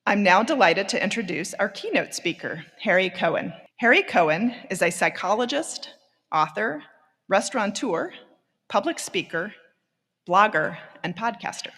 I'm now delighted to introduce our keynote speaker, Harry Cohen. Harry Cohen is a psychologist, author, restaurateur, public speaker, blogger, and podcaster.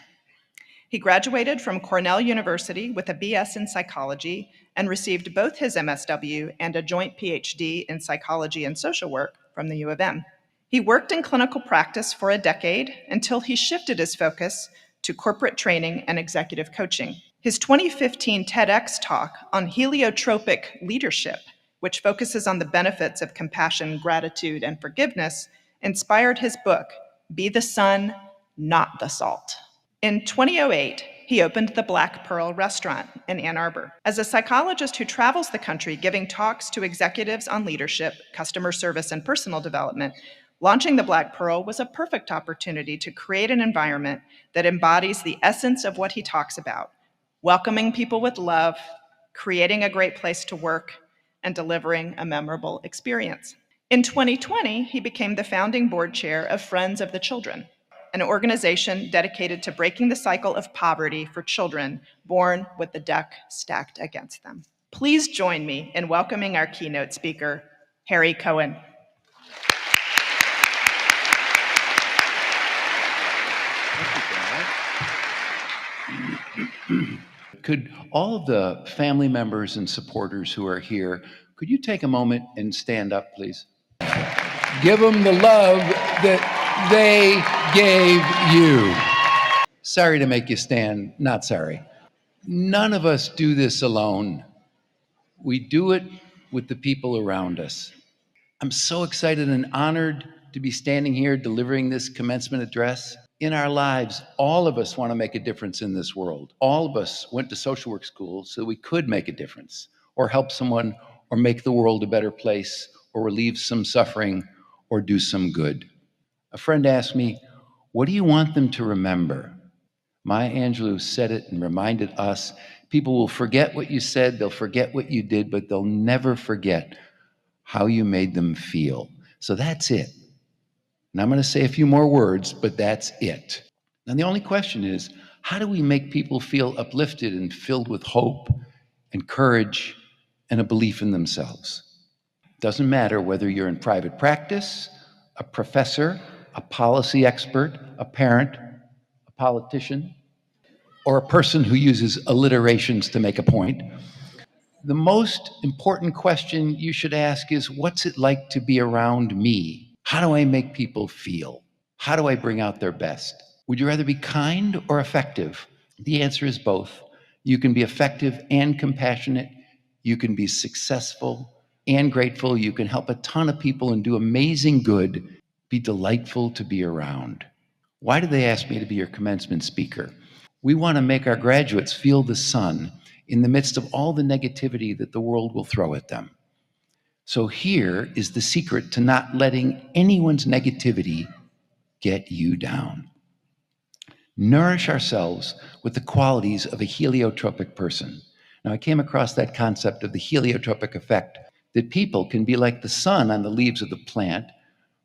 He graduated from Cornell University with a BS in psychology and received both his MSW and a joint PhD in psychology and social work from the U of M. He worked in clinical practice for a decade until he shifted his focus to corporate training and executive coaching. His 2015 TEDx talk on heliotropic leadership, which focuses on the benefits of compassion, gratitude, and forgiveness, inspired his book, Be the Sun, Not the Salt. In 2008, he opened the Black Pearl restaurant in Ann Arbor. As a psychologist who travels the country giving talks to executives on leadership, customer service, and personal development, launching the Black Pearl was a perfect opportunity to create an environment that embodies the essence of what he talks about: welcoming people with love, creating a great place to work, and delivering a memorable experience. In 2020, he became the founding board chair of Friends of the Children, an organization dedicated to breaking the cycle of poverty for children born with the deck stacked against them. Please join me in welcoming our keynote speaker, Harry Cohen. Could all of the family members and supporters who are here, could you take a moment and stand up, please? Give them the love that they gave you. Sorry to make you stand, not sorry. None of us do this alone. We do it with the people around us. I'm so excited and honored to be standing here delivering this commencement address. In our lives, all of us want to make a difference in this world. All of us went to social work school so we could make a difference, or help someone, or make the world a better place, or relieve some suffering, or do some good. A friend asked me, what do you want them to remember? Maya Angelou said it and reminded us, people will forget what you said, they'll forget what you did, but they'll never forget how you made them feel. So that's it. And I'm going to say a few more words, but that's it. And the only question is, how do we make people feel uplifted and filled with hope and courage and a belief in themselves? It doesn't matter whether you're in private practice, a professor, a policy expert, a parent, a politician, or a person who uses alliterations to make a point. The most important question you should ask is, what's it like to be around me? How do I make people feel? How do I bring out their best? Would you rather be kind or effective? The answer is both. You can be effective and compassionate. You can be successful and grateful. You can help a ton of people and do amazing good. Be delightful to be around. Why did they ask me to be your commencement speaker? We want to make our graduates feel the sun in the midst of all the negativity that the world will throw at them. So here is the secret to not letting anyone's negativity get you down. Nourish ourselves with the qualities of a heliotropic person. Now, I came across that concept of the heliotropic effect, that people can be like the sun on the leaves of the plant,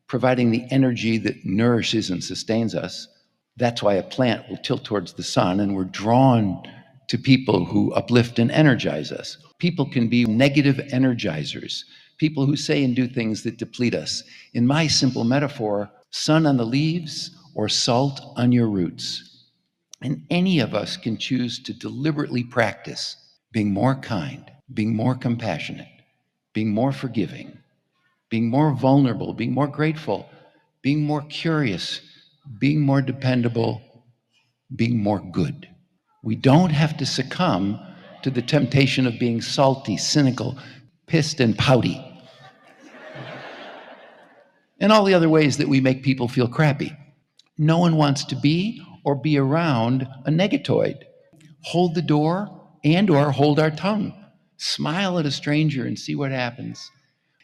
providing the energy that nourishes and sustains us. That's why a plant will tilt towards the sun, and we're drawn to people who uplift and energize us. People can be negative energizers, people who say and do things that deplete us. In my simple metaphor, sun on the leaves or salt on your roots. And any of us can choose to deliberately practice being more kind, being more compassionate, being more forgiving, being more vulnerable, being more grateful, being more curious, being more dependable, being more good. We don't have to succumb to the temptation of being salty, cynical, pissed, and pouty, and all the other ways that we make people feel crappy. No one wants to be or be around a negatoid. Hold the door and or hold our tongue. Smile at a stranger and see what happens.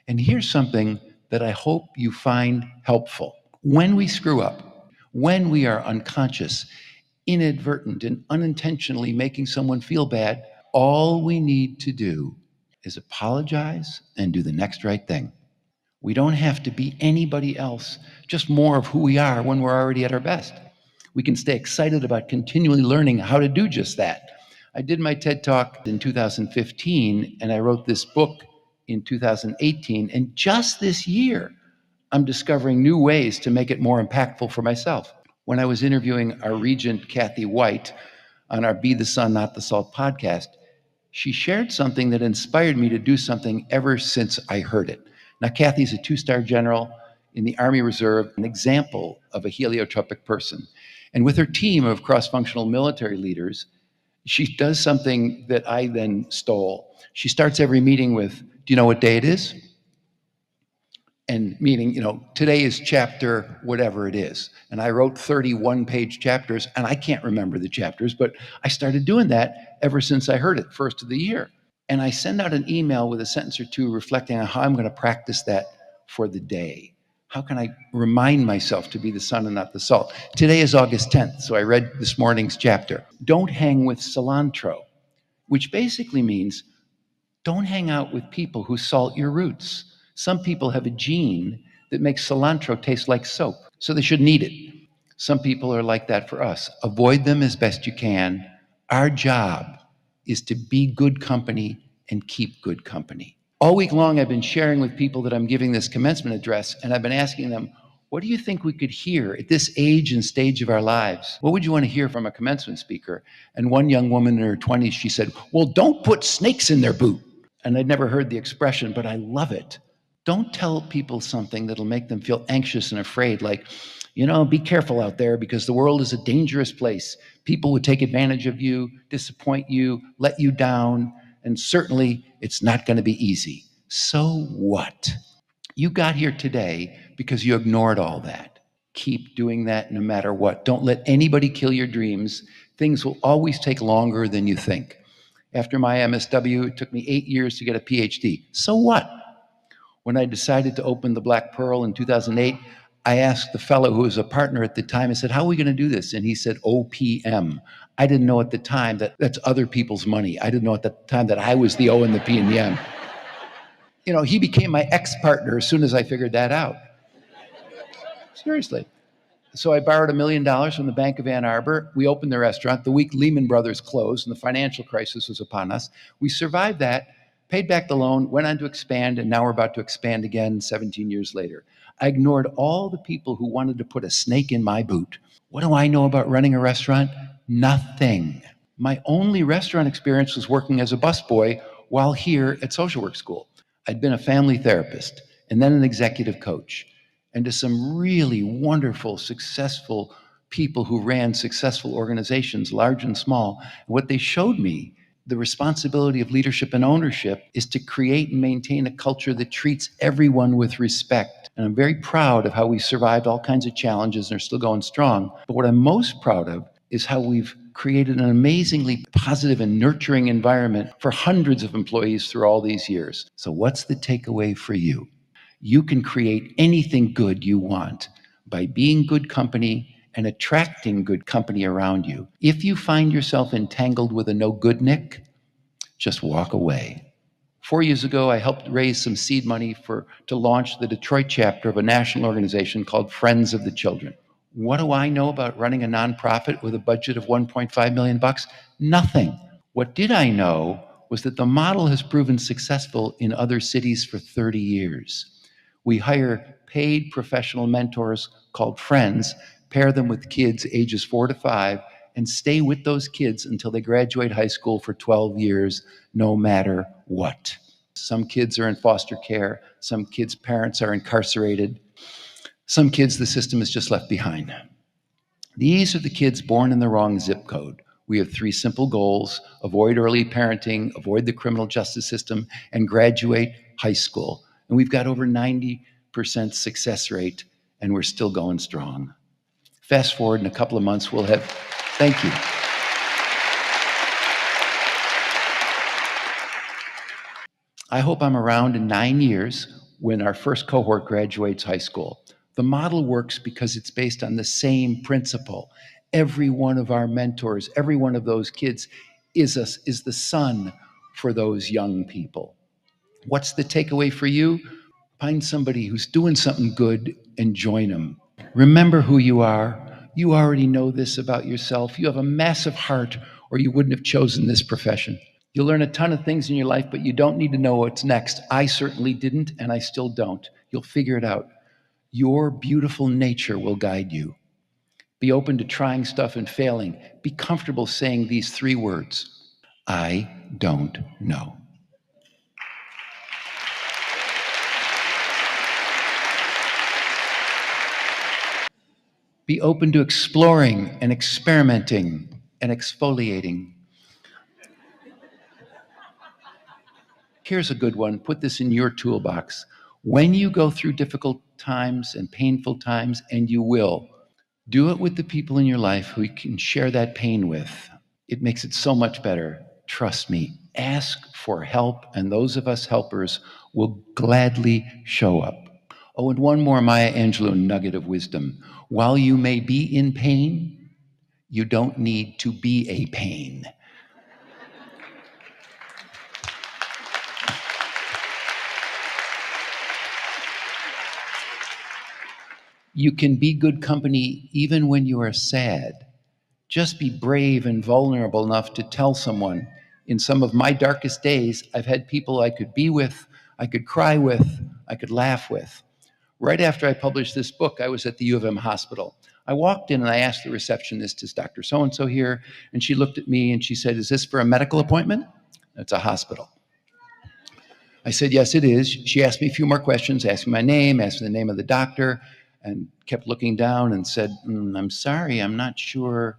And here's something that I hope you find helpful. When we screw up, when we are unconscious, inadvertent, and unintentionally making someone feel bad, all we need to do is apologize and do the next right thing. We don't have to be anybody else, just more of who we are when we're already at our best. We can stay excited about continually learning how to do just that. I did my TED Talk in 2015, and I wrote this book in 2018. And just this year, I'm discovering new ways to make it more impactful for myself. When I was interviewing our regent, Kathy White, on our Be the Sun, Not the Salt podcast, she shared something that inspired me to do something ever since I heard it. Now, Kathy's a 2-star general in the Army Reserve, an example of a heliotropic person. And with her team of cross-functional military leaders, she does something that I then stole. She starts every meeting with, do you know what day it is? And meaning, today is chapter whatever it is. And I wrote 31-page chapters, and I can't remember the chapters, but I started doing that ever since I heard it, first of the year. And I send out an email with a sentence or two reflecting on how I'm going to practice that for the day. How can I remind myself to be the sun and not the salt? Today is August 10th, so I read this morning's chapter. Don't hang with cilantro, which basically means don't hang out with people who salt your roots. Some people have a gene that makes cilantro taste like soap, so they shouldn't eat it. Some people are like that for us. Avoid them as best you can. Our job is to be good company and keep good company. All week long, I've been sharing with people that I'm giving this commencement address, and I've been asking them, what do you think we could hear at this age and stage of our lives? What would you want to hear from a commencement speaker? And one young woman in her 20s, she said, well, don't put snakes in their boot. And I'd never heard the expression, but I love it. Don't tell people something that'll make them feel anxious and afraid, like, be careful out there because the world is a dangerous place. People would take advantage of you, disappoint you, let you down, and certainly it's not going to be easy. So what? You got here today because you ignored all that. Keep doing that no matter what. Don't let anybody kill your dreams. Things will always take longer than you think. After my MSW, it took me 8 years to get a PhD. So what? When I decided to open the Black Pearl in 2008, I asked the fellow who was a partner at the time, I said, how are we going to do this? And he said, OPM. I didn't know at the time that that's other people's money. I didn't know at the time that I was the O and the P and the M. He became my ex-partner as soon as I figured that out. Seriously. So I borrowed $1 million from the Bank of Ann Arbor. We opened the restaurant the week Lehman Brothers closed and the financial crisis was upon us. We survived that, paid back the loan, went on to expand, and now we're about to expand again 17 years later. I ignored all the people who wanted to put a snake in my boot. What do I know about running a restaurant? Nothing. My only restaurant experience was working as a busboy while here at social work school. I'd been a family therapist and then an executive coach, and to some really wonderful, successful people who ran successful organizations, large and small. And what they showed me, the responsibility of leadership and ownership, is to create and maintain a culture that treats everyone with respect. And I'm very proud of how we survived all kinds of challenges and are still going strong. But what I'm most proud of is how we've created an amazingly positive and nurturing environment for hundreds of employees through all these years. So what's the takeaway for you? You can create anything good you want by being good company and attracting good company around you. If you find yourself entangled with a no good Nick, just walk away. 4 years ago, I helped raise some seed money to launch the Detroit chapter of a national organization called Friends of the Children. What do I know about running a nonprofit with a budget of $1.5 million? Nothing. What did I know was that the model has proven successful in other cities for 30 years. We hire paid professional mentors called friends, pair them with kids ages 4 to 5, and stay with those kids until they graduate high school for 12 years, no matter what. Some kids are in foster care. Some kids' parents are incarcerated. Some kids, the system has just left behind. These are the kids born in the wrong zip code. We have 3 simple goals: avoid early parenting, avoid the criminal justice system, and graduate high school. And we've got over 90% success rate, and we're still going strong. Fast forward in a couple of months, we'll have, thank you. I hope I'm around in 9 years when our first cohort graduates high school. The model works because it's based on the same principle. Every one of our mentors, every one of those kids is the sun for those young people. What's the takeaway for you? Find somebody who's doing something good and join them. Remember who you are. You already know this about yourself. You have a massive heart or you wouldn't have chosen this profession. You'll learn a ton of things in your life, but you don't need to know what's next. I certainly didn't, and I still don't. You'll figure it out. Your beautiful nature will guide you. Be open to trying stuff and failing. Be comfortable saying these 3 words: I don't know. Be open to exploring and experimenting and exfoliating. Here's a good one. Put this in your toolbox. When you go through difficult times and painful times, and you will, do it with the people in your life who you can share that pain with. It makes it so much better. Trust me. Ask for help, and those of us helpers will gladly show up. Oh, and one more Maya Angelou nugget of wisdom. While you may be in pain, you don't need to be a pain. You can be good company even when you are sad. Just be brave and vulnerable enough to tell someone. In some of my darkest days, I've had people I could be with, I could cry with, I could laugh with. Right after I published this book, I was at the U of M hospital. I walked in and I asked the receptionist, is Dr. So-and-so here? And she looked at me and she said, is this for a medical appointment? It's a hospital. I said, yes, it is. She asked me a few more questions, asked me my name, asked me the name of the doctor, and kept looking down and said, I'm sorry, I'm not sure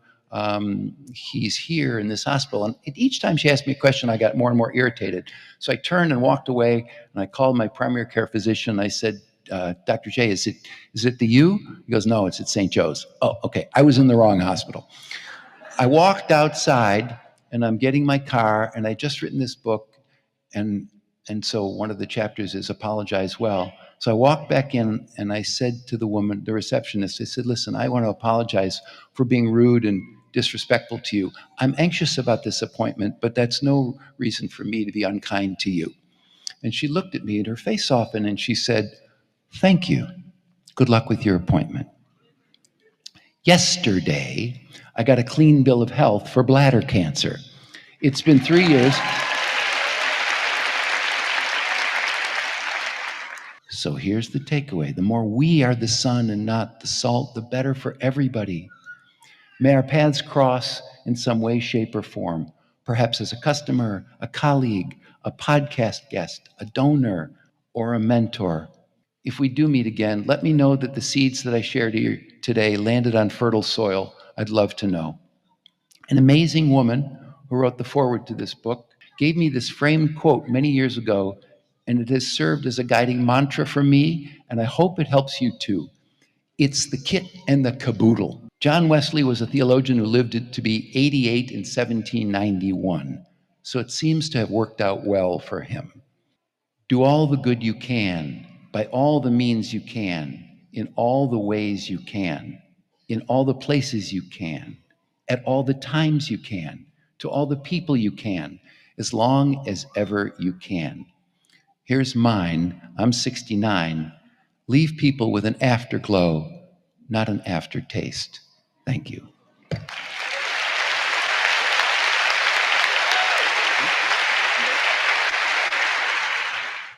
he's here in this hospital. And each time she asked me a question, I got more and more irritated. So I turned and walked away, and I called my primary care physician. I said, Dr. J, is it the U? He goes, no, it's at St. Joe's. Oh, okay. I was in the wrong hospital. I walked outside, and I'm getting my car, and I just written this book, and so one of the chapters is apologize well. So I walked back in and I said to the woman, the receptionist, I said, listen, I want to apologize for being rude and disrespectful to you. I'm anxious about this appointment, but that's no reason for me to be unkind to you. And she looked at me and her face softened and she said, thank you. Good luck with your appointment. Yesterday, I got a clean bill of health for bladder cancer. It's been 3 years. So here's the takeaway. The more we are the sun and not the salt, the better for everybody. May our paths cross in some way, shape, or form, perhaps as a customer, a colleague, a podcast guest, a donor, or a mentor. If we do meet again, let me know that the seeds that I shared here today landed on fertile soil. I'd love to know. An amazing woman who wrote the foreword to this book gave me this framed quote many years ago, and it has served as a guiding mantra for me, and I hope it helps you too. It's the kit and the caboodle. John Wesley was a theologian who lived to be 88 in 1791, so it seems to have worked out well for him. Do all the good you can, by all the means you can, in all the ways you can, in all the places you can, at all the times you can, to all the people you can, as long as ever you can. Here's mine. I'm 69. Leave people with an afterglow, not an aftertaste. Thank you.